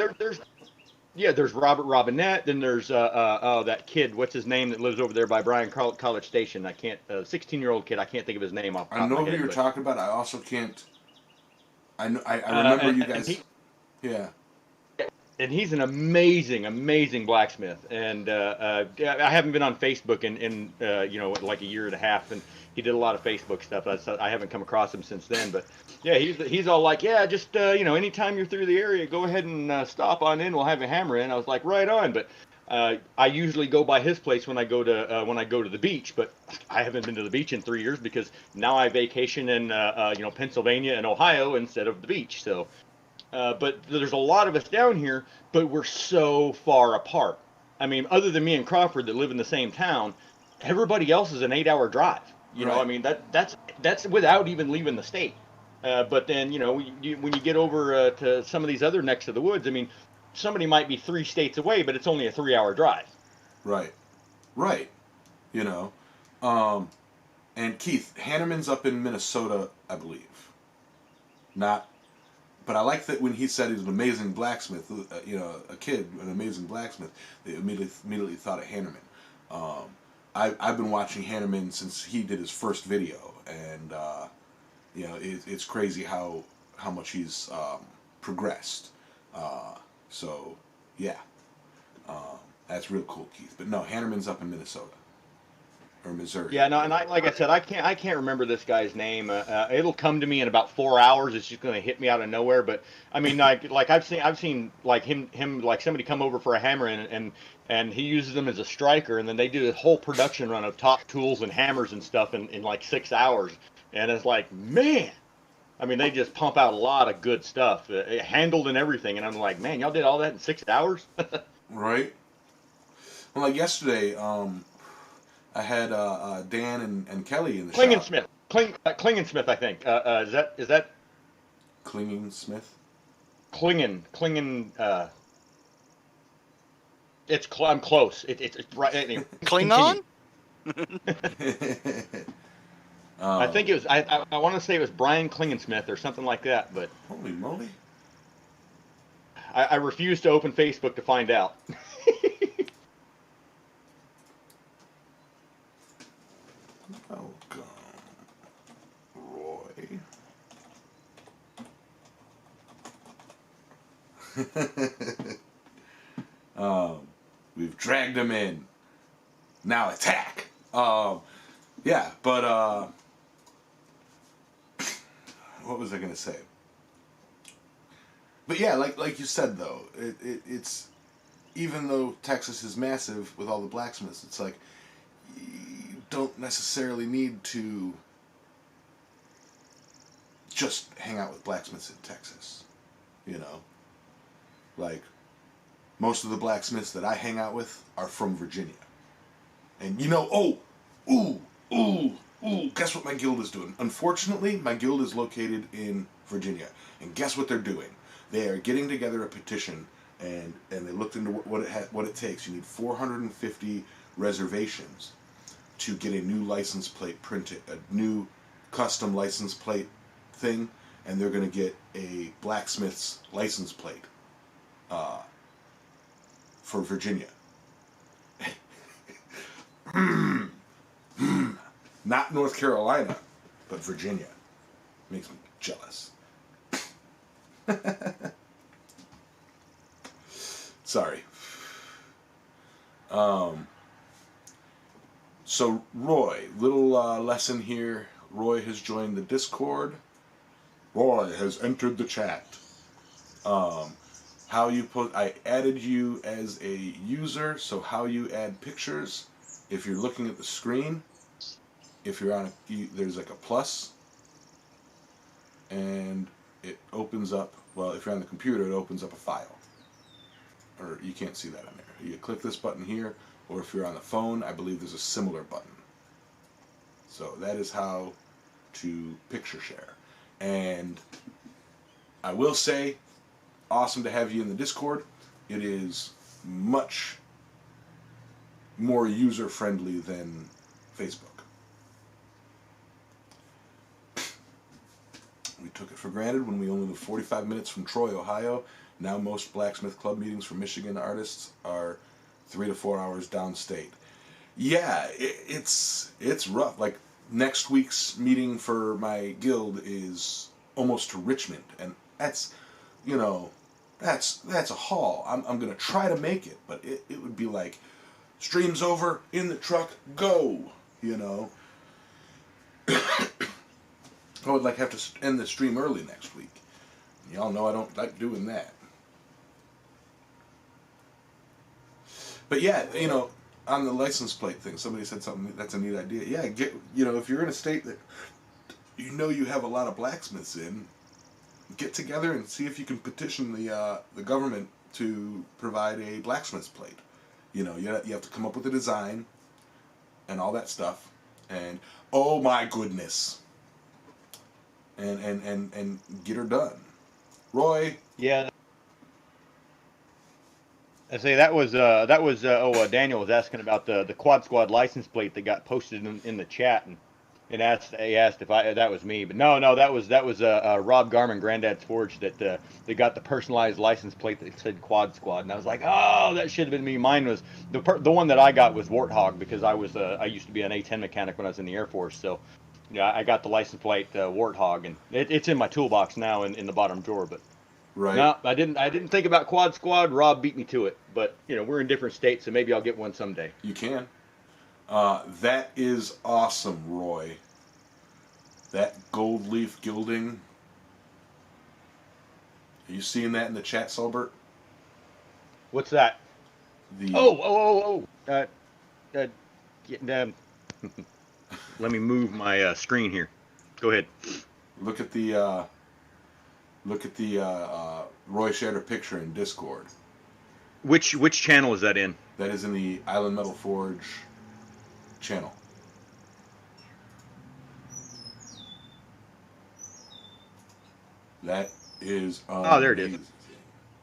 there's Robert Robinette. Then there's that kid. What's his name that lives over there by Bryan College Station? I can't. 16-year-old kid. I can't think of his name off the top I know of my who head, you're talking about. I also can't. I know. I remember you guys. Yeah. And he's an amazing blacksmith. And I haven't been on Facebook in like a year and a half, and he did a lot of Facebook stuff. I haven't come across him since then, but yeah, he's all like, yeah, just anytime you're through the area, go ahead and stop on in. We'll have a hammer in. I was like, right on. But I usually go by his place when I go to the beach, but I haven't been to the beach in 3 years because now I vacation in Pennsylvania and Ohio instead of the beach. So. But there's a lot of us down here, but we're so far apart. I mean, other than me and Crawford that live in the same town, everybody else is an 8-hour drive. You know, I mean, that's without even leaving the state. But then, when you get over to some of these other necks of the woods, I mean, somebody might be 3 states away, but it's only a 3-hour drive. Right. And Keith, Hanneman's up in Minnesota, I believe. But I like that when he said he was an amazing blacksmith, a kid, an amazing blacksmith, they immediately thought of Hanneman. I've been watching Hanneman since he did his first video, and it's crazy how much he's progressed. So yeah, that's real cool, Keith. But no, Hanneman's up in Minnesota. or Missouri. Yeah, no, and like I said, I can't remember this guy's name. It'll come to me in about 4 hours. It's just going to hit me out of nowhere. But I mean, like I've seen like him like somebody come over for a hammer and he uses them as a striker, and then they do this whole production run of top tools and hammers and stuff in like 6 hours, and it's like, man. I mean, they just pump out a lot of good stuff, handled and everything, and I'm like, man, y'all did all that in 6 hours? Right. Well, like yesterday, I had Dan and Kelly in the shop. Klingensmith, Klingensmith, I think. Is that Clinging Smith. Klingen? I'm close. It's right. Anyway, Klingon? I think it was. I want to say it was Brian Klingensmith or something like that, but Holy moly! I refuse to open Facebook to find out. Welcome, Roy. We've dragged him in. Now attack. Yeah, but what was I gonna say? But yeah, like you said though, it's even though Texas is massive with all the blacksmiths, it's like you don't necessarily need to just hang out with blacksmiths in Texas. You know, like most of the blacksmiths that I hang out with are from Virginia, and you know, guess what my guild is doing? Unfortunately, my guild is located in Virginia, and guess what they're doing? They are getting together a petition, and they looked into what it takes. You need 450 reservations to get a new license plate printed, a new custom license plate thing, and they're going to get a Blacksmiths license plate for Virginia. Not North Carolina, but Virginia. Makes me jealous. Sorry. So Roy, little lesson here. Roy has joined the Discord. Roy has entered the chat. How you put? I added you as a user. So how you add pictures? If you're looking at the screen, if you're on there's like a plus, and it opens up. Well, if you're on the computer, it opens up a file. Or you can't see that on there. You click this button here, or if you're on the phone, I believe there's a similar button. So that is how to picture share. And I will say, awesome to have you in the Discord. It is much more user-friendly than Facebook. We took it for granted when we only live 45 minutes from Troy, Ohio. Now most Blacksmith Club meetings for Michigan artists are 3 to 4 hours downstate. Yeah, it's rough. Like next week's meeting for my guild is almost to Richmond, and that's a haul. I'm gonna try to make it, but it would be like stream's over, in the truck, go. I would have to end the stream early next week. Y'all know I don't like doing that. But yeah, on the license plate thing, somebody said something that's a neat idea. Yeah, if you're in a state that you have a lot of blacksmiths in, get together and see if you can petition the government to provide a blacksmith's plate. You have to come up with a design and all that stuff, and oh my goodness. And get her done. Roy. Yeah. I say that was Daniel was asking about the Quad Squad license plate that got posted in the chat, and he asked if that was me, but no, that was Rob Garman, Granddad's Forge, that they got the personalized license plate that said Quad Squad, and I was like, oh, that should have been me. Mine was the one that I got was Warthog, because I used to be an A10 mechanic when I was in the Air Force, so. Yeah, I got the license plate Warthog, and it's in my toolbox now in the bottom drawer. But right. No, I didn't think about Quad Squad. Rob beat me to it. But we're in different states, so maybe I'll get one someday. You can. That is awesome, Roy. That gold leaf gilding. Are you seeing that in the chat, Solbert? What's that? The Oh. Uh, um, let me move my screen here. Go ahead. look at the Roy shared a picture in Discord. Which channel is that in? That is in the Island Metal Forge channel. That is amazing. Oh, there it is.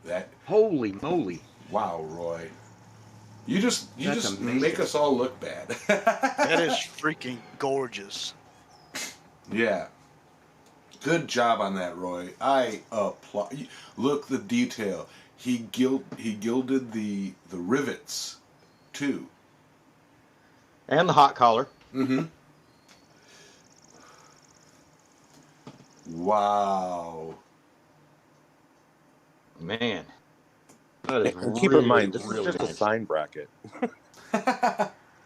That Holy moly! wow, Roy. You just amazing. make us all look bad. That is freaking gorgeous. Yeah. Good job on that, Roy. I applaud. Look, the detail. He gilded the rivets too. And the hot collar. Mm-hmm. Wow. Man. That is And keep in really, mind, this really is just a nice. sign bracket.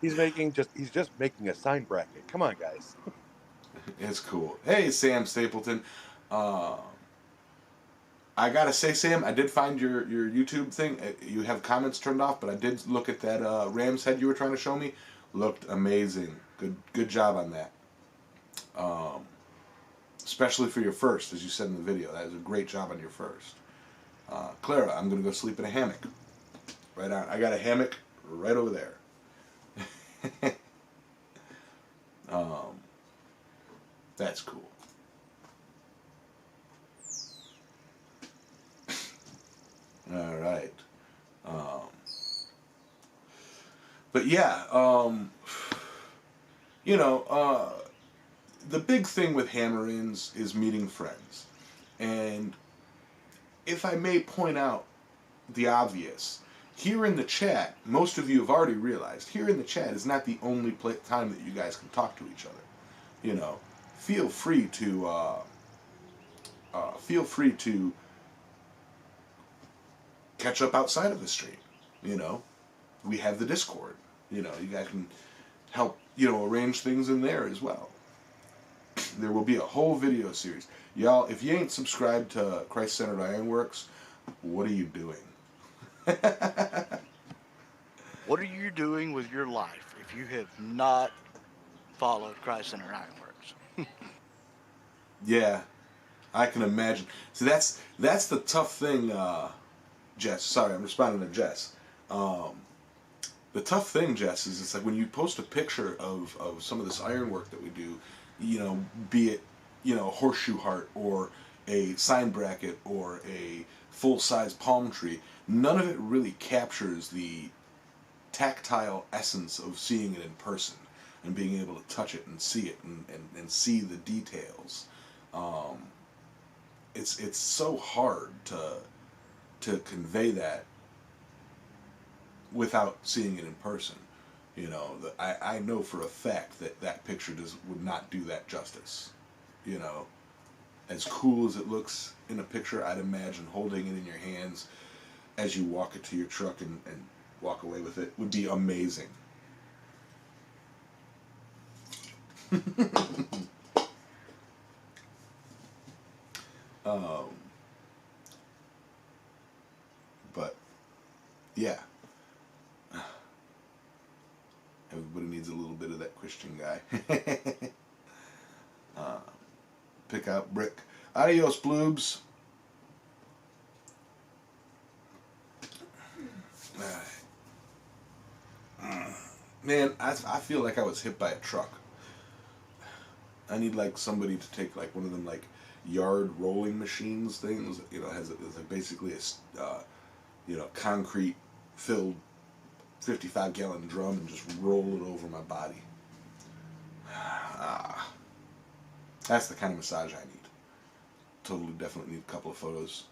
He's just making a sign bracket. Come on, guys. It's cool. Hey, Sam Stapleton. I gotta say, Sam, I did find your YouTube thing. You have comments turned off, but I did look at that ram's head you were trying to show me. Looked amazing. Good job on that. Especially for your first, as you said in the video. That is a great job on your first. Clara, I'm gonna go sleep in a hammock. Right on. I got a hammock right over there. That's cool. All right. But yeah, the big thing with hammer-ins is meeting friends. And if I may point out the obvious, here in the chat, most of you have already realized, here in the chat is not the only time that you guys can talk to each other. You know, feel free to catch up outside of the stream. You know, we have the Discord. You know, you guys can help, arrange things in there as well. There will be a whole video series. Y'all, if you ain't subscribed to Christ-Centered Ironworks, what are you doing? What are you doing with your life if you have not followed Christ-Centered Ironworks? Yeah, I can imagine. So that's the tough thing, Jess. Sorry, I'm responding to Jess. The tough thing, Jess, is it's like when you post a picture of some of this ironwork that we do, be it, horseshoe heart or a sign bracket or a full-size palm tree, none of it really captures the tactile essence of seeing it in person and being able to touch it and see it and see the details. It's so hard to convey that without seeing it in person. I know for a fact that picture would not do that justice. As cool as it looks in a picture, I'd imagine holding it in your hands as you walk it to your truck and walk away with it would be amazing. But yeah, everybody needs a little bit of that Christian guy. Pick out brick. Adios, bloobs. Man, I feel like I was hit by a truck. I need like somebody to take like one of them like yard rolling machines things. Has basically a concrete filled 55-gallon drum and just roll it over my body. That's the kind of massage I need. Totally, definitely need a couple of photos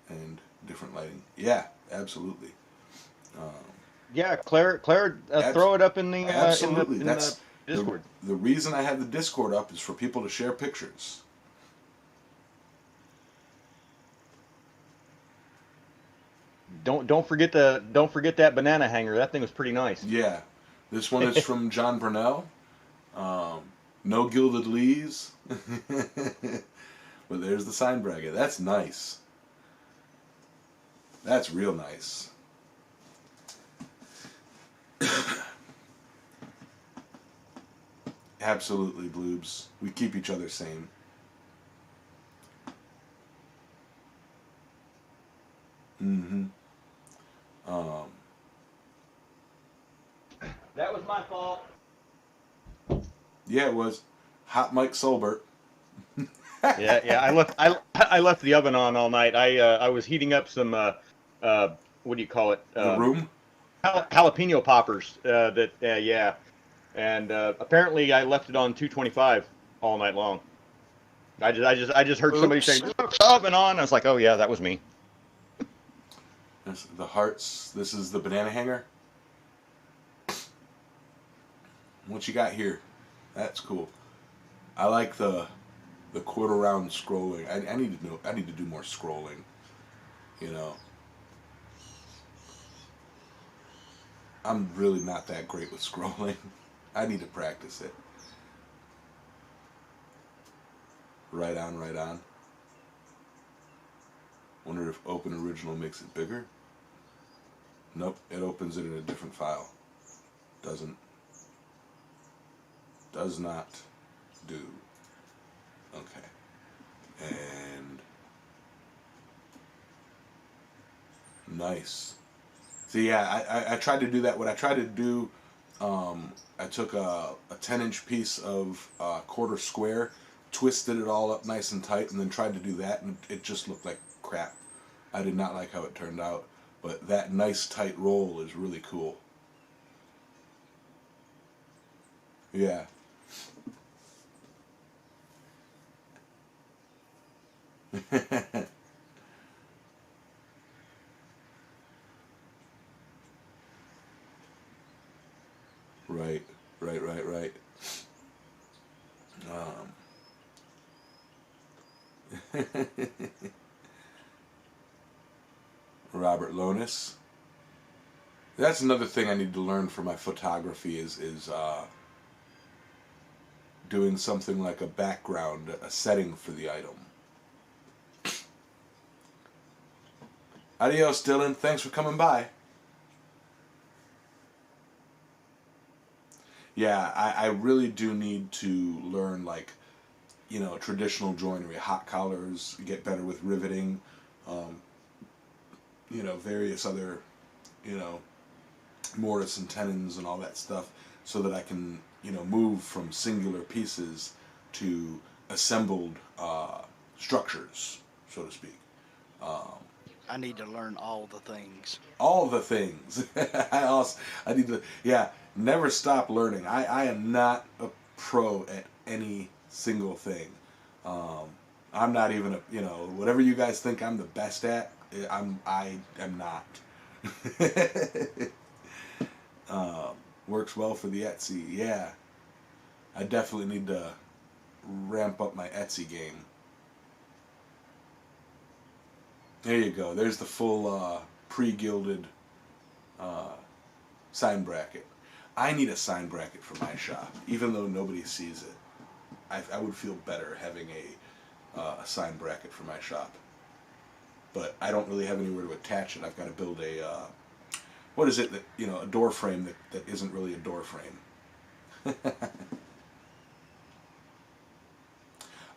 and different lighting. Yeah, absolutely. Yeah, Claire, throw it up in the absolutely. in That's the Discord. The reason I have the Discord up is for people to share pictures. Don't forget that banana hanger. That thing was pretty nice. Yeah, This one is from John Brunell. No gilded lees. But there's the sign bracket. That's nice. That's real nice. Absolutely, Bloobs. We keep each other sane. Mm-hmm. That was my fault. Yeah, it was. Hot Mike Solbert. Yeah. I left the oven on all night. I was heating up some what do you call it? The room? Jalapeno poppers. Yeah. And apparently I left it on 225 all night long. I just heard somebody Oops. saying oven on. I was like, oh yeah, that was me. This, the hearts. This is the banana hanger. What you got here? That's cool. I like the quarter round scrolling. I need to know. I need to do more scrolling. You know. I'm really not that great with scrolling. I need to practice it. Right on, right on. Wonder if open original makes it bigger. Nope, it opens it in a different file. Doesn't. Does not do. Okay. And nice. So yeah, I tried to do that. What I tried to do, I took a 10-inch piece of quarter square, twisted it all up nice and tight, and then tried to do that, and it just looked like crap. I did not like how it turned out, but that nice tight roll is really cool. Yeah. Right. Robert Lonis. That's another thing I need to learn for my photography is doing something like a background, a setting for the item. Adios, Dylan. Thanks for coming by. Yeah, I really do need to learn, like, you know, traditional joinery, hot collars, get better with riveting, you know, various other, you know, mortise and tenons and all that stuff, so that I can, you know, move from singular pieces to assembled structures, so to speak. I need to learn all the things. All the things. I need to, yeah, never stop learning. I am not a pro at any single thing. I'm not even you know, whatever you guys think I'm the best at, I am not. Works well for the Etsy. Yeah, I definitely need to ramp up my Etsy game. There you go. There's the full pre-gilded sign bracket. I need a sign bracket for my shop, even though nobody sees it. I would feel better having a sign bracket for my shop. But I don't really have anywhere to attach it. I've got to build a, what is it, that, you know, a door frame that isn't really a door frame.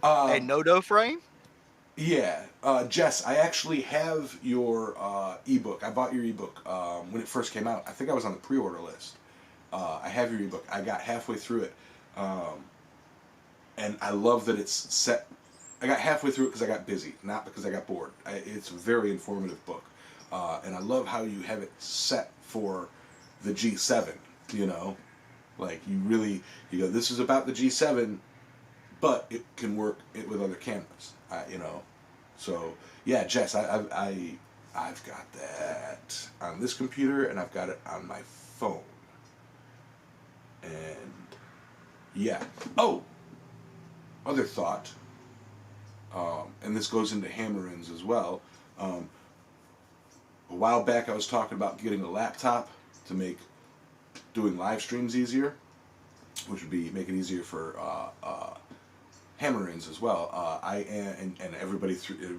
A no-do frame? Yeah, Jess, I actually have your ebook. I bought your ebook when it first came out. I think I was on the pre-order list. I have your ebook. I got halfway through it, and I love that it's set. I got halfway through it because I got busy, not because I got bored. It's a very informative book, and I love how you have it set for the G7. You know, like you go, this is about the G7, but it can work with other cameras. You know, so yeah, Jess, I've got that on this computer, and I've got it on my phone, and yeah. Oh, other thought, and this goes into hammer-ins as well. A while back, I was talking about getting a laptop to make doing live streams easier, which would be make it easier for hammer-ins as well. And everybody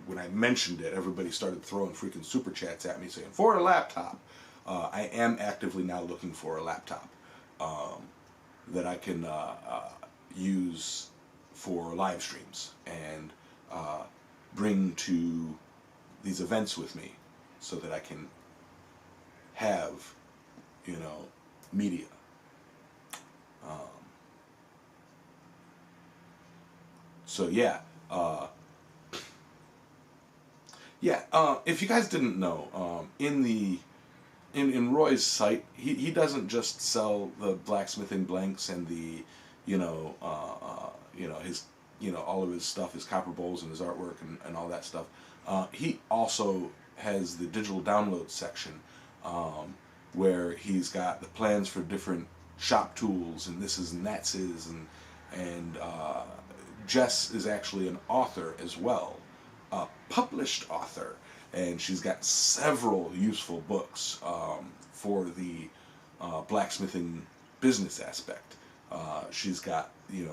when I mentioned it, everybody started throwing freaking super chats at me saying for a laptop. I am actively now looking for a laptop that I can use for live streams and bring to these events with me, so that I can have, media. So yeah, if you guys didn't know, in Roy's site, he doesn't just sell the blacksmithing blanks and the, his, all of his stuff, his copper bowls and his artwork and all that stuff. He also has the digital download section, where he's got the plans for different shop tools and thises and thatses, and Jess is actually an author as well, a published author, and she's got several useful books for the blacksmithing business aspect. She's got the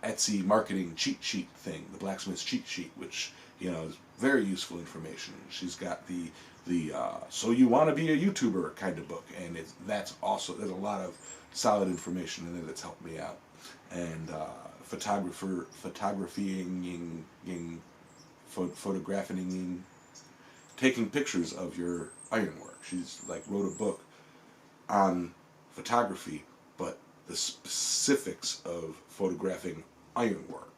Etsy marketing cheat sheet thing, the Blacksmiths cheat sheet, which is very useful information. She's got the so you want to be a YouTuber kind of book, and there's a lot of solid information in there that's helped me out. And photographing, taking pictures of your ironwork. She's wrote a book on photography, but the specifics of photographing ironwork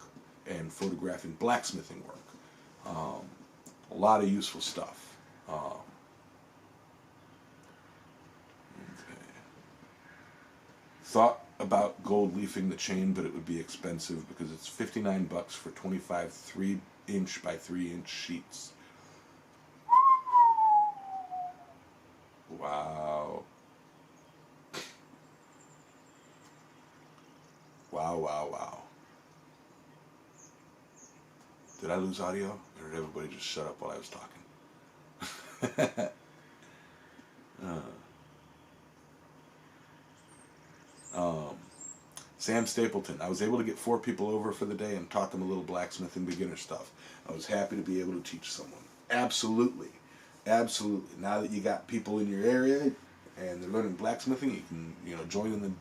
and photographing blacksmithing work. A lot of useful stuff. Okay. Thought about gold leafing the chain, but it would be expensive because it's $59 for 25 3-inch by 3-inch sheets. Wow. Wow. Did I lose audio? Or did everybody just shut up while I was talking? Sam Stapleton. I was able to get 4 people over for the day and taught them a little blacksmithing beginner stuff. I was happy to be able to teach someone. Absolutely. Now that you got people in your area and they're learning blacksmithing, you can join in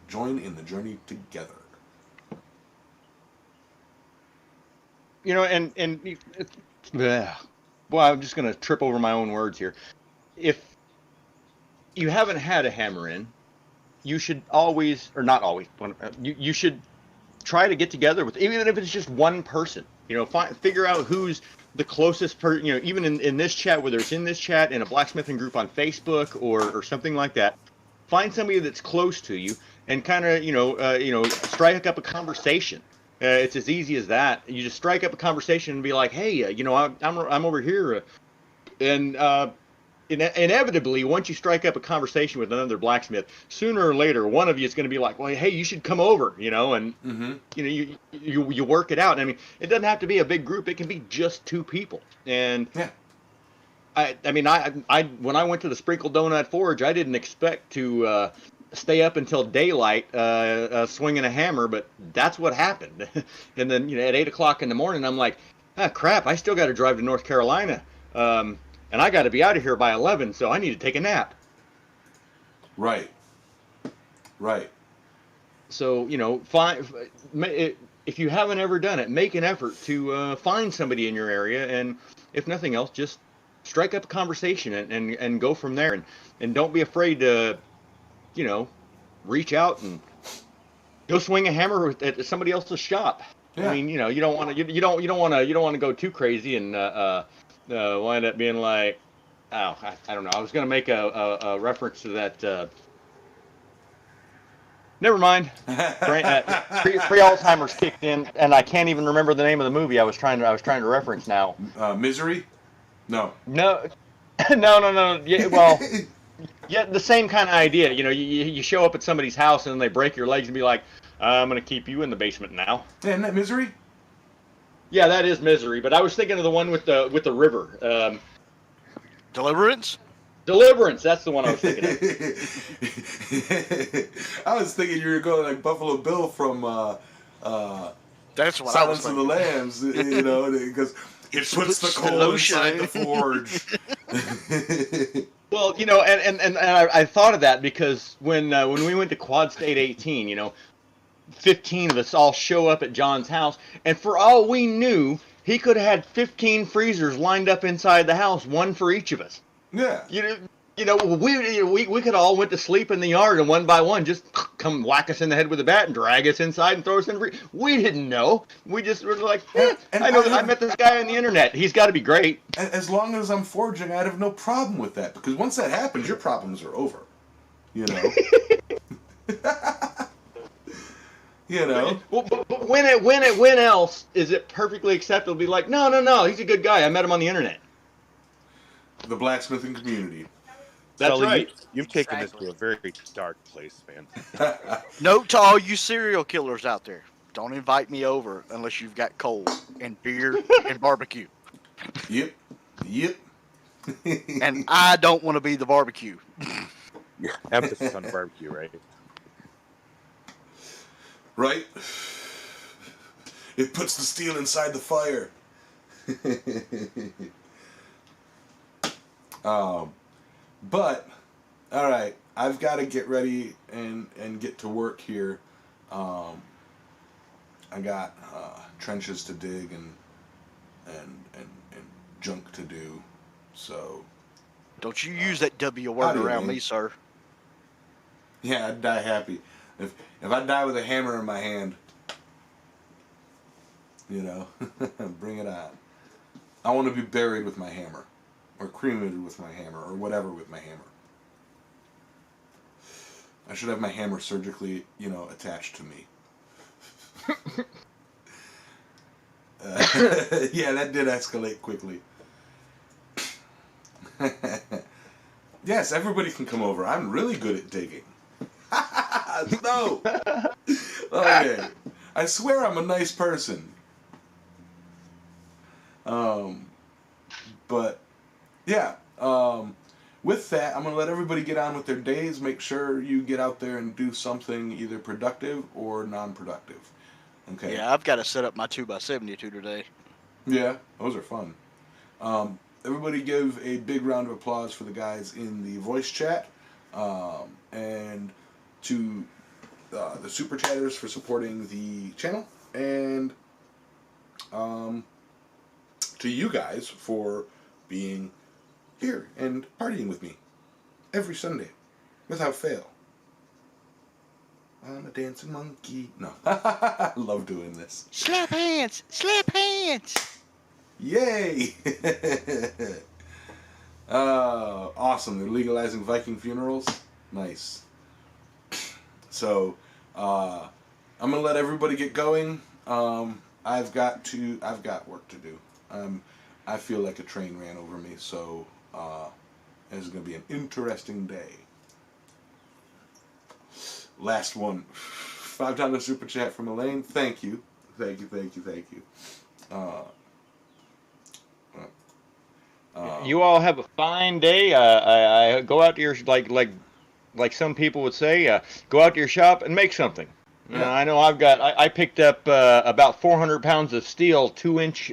the journey together. Well, I'm just going to trip over my own words here. If you haven't had a hammer in, you should always, or not always, you should try to get together with, even if it's just one person, figure out who's the closest person, even in this chat, whether it's in this chat, in a blacksmithing group on Facebook or something like that, find somebody that's close to you and kind of, strike up a conversation. It's as easy as that. You just strike up a conversation and be like, hey, I'm over here. And inevitably, once you strike up a conversation with another blacksmith, sooner or later, one of you is going to be like, well, hey, you should come over, and, you work it out. I mean, it doesn't have to be a big group. It can be just 2 people. And yeah. I when I went to the Sprinkle Donut Forge, I didn't expect to stay up until daylight swinging a hammer, but that's what happened. And then at 8 o'clock in the morning, I'm like, crap, I still got to drive to North Carolina, and I got to be out of here by 11, so I need to take a nap. Right. So if you haven't ever done it, make an effort to find somebody in your area, and if nothing else, just strike up a conversation and go from there, and don't be afraid to reach out and go swing a hammer at somebody else's shop. Yeah. I mean, you don't want to go too crazy and wind up being like, I don't know. I was going to make a reference to that. Never mind. Pre-Alzheimer's kicked in, and I can't even remember the name of the movie I was trying to reference now. Misery? No. No. Yeah, well. Yeah, the same kind of idea. You show up at somebody's house and then they break your legs and be like, I'm going to keep you in the basement now. Yeah, isn't that Misery? Yeah, that is Misery. But I was thinking of the one with the river. Deliverance? Deliverance, that's the one I was thinking of. I was thinking you were going like Buffalo Bill from That's what Silence I of was the thinking. Lambs, you know, because it puts the Puts the coal lotion inside in. the forge. Well, you know, and I thought of that because when we went to Quad State 18, you know, 15 of us all show up at John's house, and for all we knew, he could have had 15 freezers lined up inside the house, one for each of us. Yeah. You know, we could all went to sleep in the yard, and one by one, just come whack us in the head with a bat and drag us inside and throw us in. We didn't know. We just were like, And I know that I met this guy on the internet. He's got to be great. As long as I'm forging, I'd have no problem with that, because once that happens, your problems are over. You know. You know. Well, but when else is it perfectly acceptable to be like, no, he's a good guy. I met him on the internet. The blacksmithing community. That's Sully, right. You've taken this Exactly. to a very dark place, man. Note to all you serial killers out there: don't invite me over unless you've got coal and beer and barbecue. Yep. And I don't want to be the barbecue. Yeah, emphasis on barbecue, right? Right? It puts the steel inside the fire. But, all right, I've got to get ready and get to work here. I got trenches to dig and junk to do. So, Don't you use that W word howdy, around man. me, sir. yeah, I'd die happy. If I die with a hammer in my hand, you know, bring it on. I want to be buried with my hammer, or cremated with my hammer, or whatever with my hammer. I should have my hammer surgically, you know, attached to me. Yeah, that did escalate quickly. Yes, everybody can come over. I'm really good at digging. No. Okay. I swear I'm a nice person. But yeah. With that, I'm gonna let everybody get on with their days. Make sure you get out there and do something either productive or non-productive. Okay. Yeah, I've got to set up my 2x72 today. Yeah, those are fun. Everybody give a big round of applause for the guys in the voice chat, and to the super chatters for supporting the channel, and to you guys for being here and partying with me every Sunday without fail. I'm a dancing monkey. No, I love doing this. Slap hands! Slap hands! Yay! Awesome. They're legalizing Viking funerals. Nice. So, I'm gonna let everybody get going. I've got work to do. I feel like a train ran over me, so it's gonna be an interesting day. Last one. $5 super chat from Elaine. Thank you. Thank you. You all have a fine day. I go out to your like some people would say, go out to your shop and make something. Yeah. I know I picked up about 400 pounds of steel, 2-inch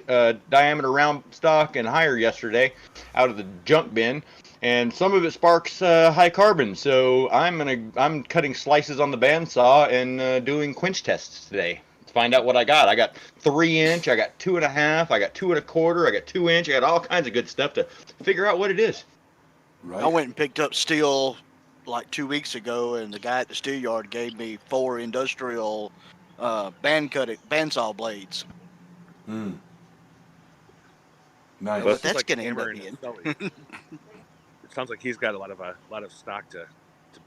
diameter round stock and higher yesterday out of the junk bin, and some of it sparks high carbon. So I'm cutting slices on the bandsaw and doing quench tests today to find out what I got. I got 3-inch, I got 2.5, I got 2 1/4, I got 2-inch, I got all kinds of good stuff to figure out what it is. Right. I went and picked up steel like 2 weeks ago, and the guy at the steel yard gave me 4 industrial bandsaw blades. Nice. But Well, that's like gonna end Hammer up and being. Sully. It sounds like he's got a lot of stock to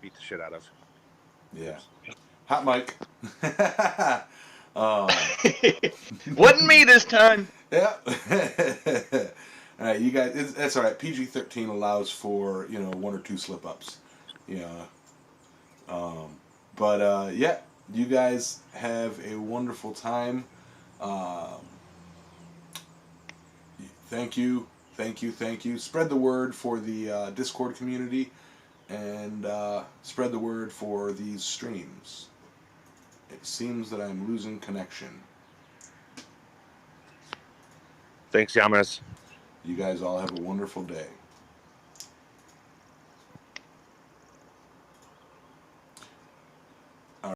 beat the shit out of. Yeah. Hot mic. Wasn't me this time. Yeah. All right, you guys. That's all right. PG-13 allows for 1 or 2 slip-ups. But yeah, you guys have a wonderful time. Thank you Thank you, thank you. Spread the word for the Discord community, and spread the word for these streams. It seems that I'm losing connection. Thanks, Yamas. You guys all have a wonderful day.